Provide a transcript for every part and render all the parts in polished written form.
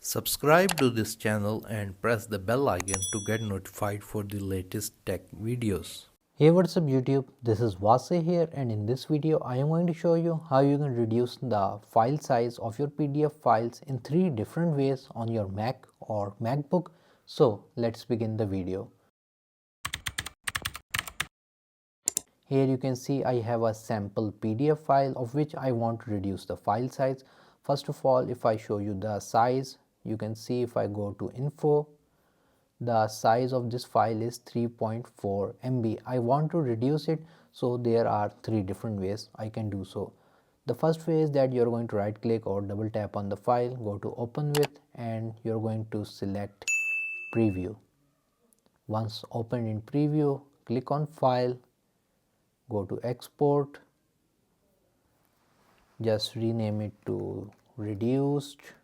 Subscribe to this channel and press the bell icon to get notified for the latest tech videos. Hey, what's up YouTube, this is Vase here, and in this video I am going to show you how you can reduce the file size of your PDF files in 3 different ways on your Mac or MacBook. So let's begin the video. Here you can see I have a sample PDF file of which I want to reduce the file size. First of all, if I show you the size, you can see if I go to info, the size of this file is 3.4 MB. I want to reduce it, so there are 3 different ways I can do so. The first way is that you're going to right click or double tap on the file, go to open with, and you're going to select preview. Once opened in preview, click on file, go to export, just rename it to reduced.pdf,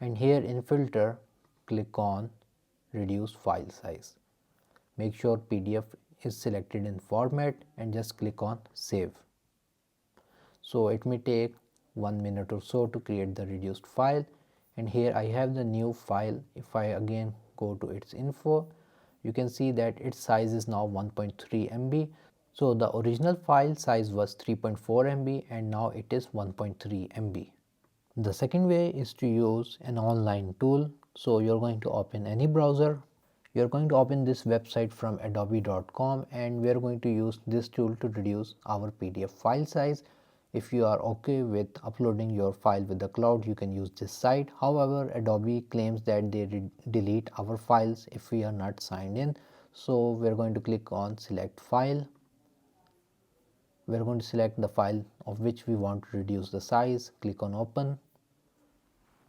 and here in filter click on reduce file size. Make sure PDF is selected in format and just click on save. So it may take 1 minute or so to create the reduced file, and here I have the new file. If I again go to its info, you can see that its size is now 1.3 MB. So the original file size was 3.4 MB and now it is 1.3 MB. The second way is to use an online tool. So you're going to open any browser. You're going to open this website from adobe.com, and we're going to use this tool to reduce our PDF file size. If you are okay with uploading your file with the cloud, you can use this site. However, Adobe claims that they delete our files if we are not signed in. So we're going to click on select file. We're going to select the file of which we want to reduce the size. Click on open.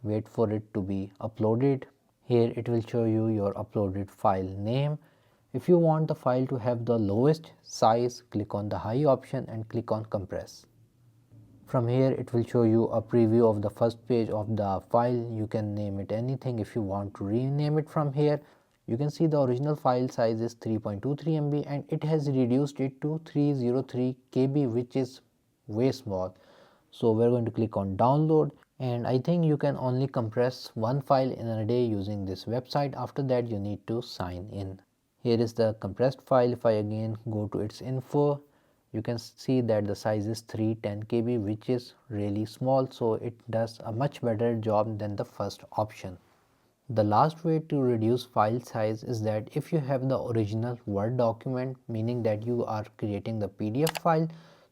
Wait for it to be uploaded. Here it will show you your uploaded file name. If you want the file to have the lowest size, click on the high option and click on compress. From here it will show you a preview of the first page of the file. You can name it anything. If you want to rename it from here, you can see the original file size is 3.23 MB and it has reduced it to 303 KB, which is way small. So we're going to click on download, and I think you can only compress one file in a day using this website. After that you need to sign in. Here is the compressed file. If I again go to its info, you can see that the size is 310 KB, which is really small, so it does a much better job than the first option. The last way to reduce file size is that if you have the original Word document, meaning that you are creating the PDF file.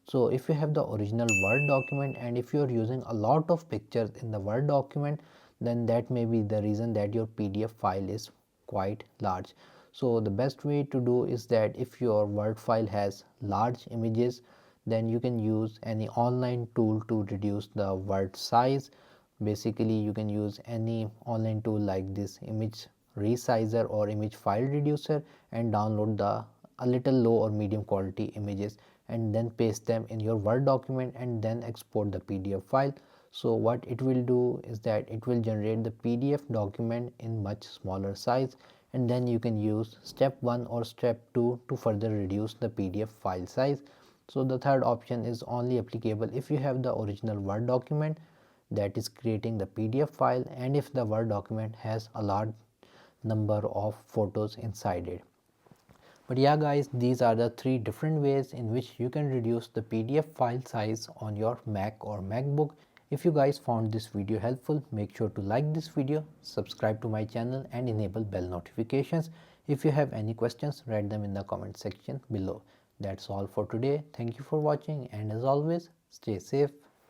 So if you have the original Word document and if you are using a lot of pictures in the Word document, then that may be the reason that your PDF file is quite large. So the best way to do is that if your Word file has large images, then you can use any online tool to reduce the Word size. Basically you can use any online tool like this image resizer or image file reducer and download the a little low or medium quality images and then paste them in your Word document and then export the PDF file. So what it will do is that it will generate the PDF document in much smaller size, and then you can use step 1 or step 2 to further reduce the PDF file size. So the third option is only applicable if you have the original Word document that is creating the PDF file and if the Word document has a large number of photos inside it. But yeah guys, these are the 3 different ways in which you can reduce the PDF file size on your Mac or MacBook. If you guys found this video helpful, make sure to like this video, subscribe to my channel and enable bell notifications. If you have any questions, write them in the comment section below. That's all for today. Thank you for watching, and as always, stay safe.